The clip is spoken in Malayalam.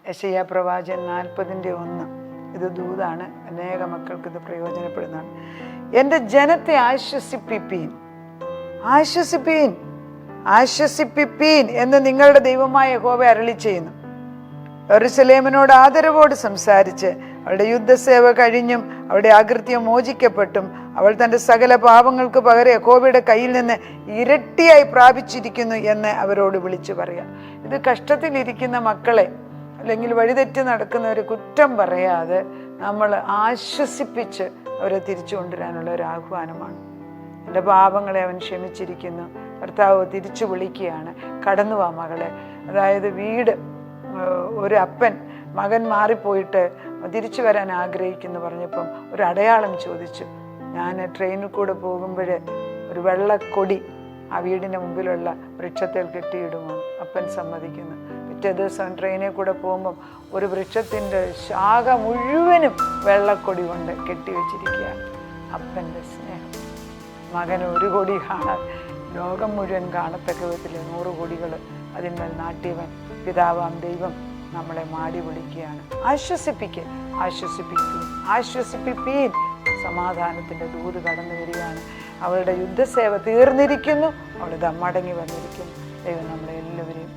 യെശയ്യാ പ്രവാചകൻ 40:1. ഇത് ദൂതാണ്, അനേക മക്കൾക്ക് ഇത് പ്രയോജനപ്പെടുന്നതാണ്. എൻ്റെ ജനത്തെ ആശ്വസിപ്പിപ്പീൻ, ആശ്വസിപ്പീൻ, ആശ്വസിപ്പിപ്പീൻ എന്ന് നിങ്ങളുടെ ദൈവമായ യഹോവ അരുളി ചെയ്യുന്നു. യെരൂശലേമിനോട് ആദരവോട് സംസാരിച്ച് അവളുടെ യുദ്ധസേവ കഴിഞ്ഞും അവളുടെ അകൃത്യം മോചിക്കപ്പെട്ടും അവൾ തൻ്റെ സകല പാപങ്ങൾക്ക് പകരം യഹോവയുടെ കയ്യിൽ നിന്ന് ഇരട്ടിയായി പ്രാപിച്ചിരിക്കുന്നു എന്ന് അവരോട് വിളിച്ചു പറയാം. ഇത് കഷ്ടത്തിലിരിക്കുന്ന മക്കളെ അല്ലെങ്കിൽ വഴിതെറ്റി നടക്കുന്നവരെ കുറ്റം പറയാതെ നമ്മൾ ആശ്വസിപ്പിച്ച് അവരെ തിരിച്ചു കൊണ്ടുവരാനുള്ള ഒരു ആഹ്വാനമാണ്. എൻ്റെ പാപങ്ങളെ അവൻ ക്ഷമിച്ചിരിക്കുന്നു. ഭർത്താവ് തിരിച്ചു വിളിക്കുകയാണ്, കടന്നു വാ മകളെ. അതായത് ഒരു അപ്പൻ മകൻ മാറിപ്പോയിട്ട് തിരിച്ചു വരാൻ ആഗ്രഹിക്കുന്നു പറഞ്ഞപ്പം ഒരു അടയാളം ചോദിച്ചു. ഞാൻ ട്രെയിനിൽ കൂടെ പോകുമ്പോൾ ഒരു വെള്ളക്കൊടി ആ വീടിൻ്റെ മുമ്പിലുള്ള വൃക്ഷത്തിൽ കെട്ടിയിടുമോ? അപ്പൻ സമ്മതിക്കുന്നു. പിറ്റേ ദിവസം ട്രെയിനിൽ കൂടെ പോകുമ്പം ഒരു വൃക്ഷത്തിൻ്റെ ശാഖ മുഴുവനും വെള്ളക്കൊടി കൊണ്ട് കെട്ടിവെച്ചിരിക്കുകയാണ്. അപ്പൻ്റെ സ്നേഹം. മകൻ ഒരു കൊടി കാണാൻ ലോകം മുഴുവൻ കാണത്തക്ക വിധത്തിൽ 100 കൊടികൾ അതിന്മേൽ നാട്ടിയവൻ പിതാവാം ദൈവം നമ്മളെ മാടി വിളിക്കുകയാണ്. ആശ്വസിപ്പിപ്പീൻ. സമാധാനത്തിൻ്റെ ദൂത് കടന്നു വരികയാണ്. അവളുടെ യുദ്ധസേവ തീർന്നിരിക്കുന്നു, അവളുടെ മടങ്ങി വന്നിരിക്കുന്നു. ദൈവം നമ്മളെ എല്ലാവരെയും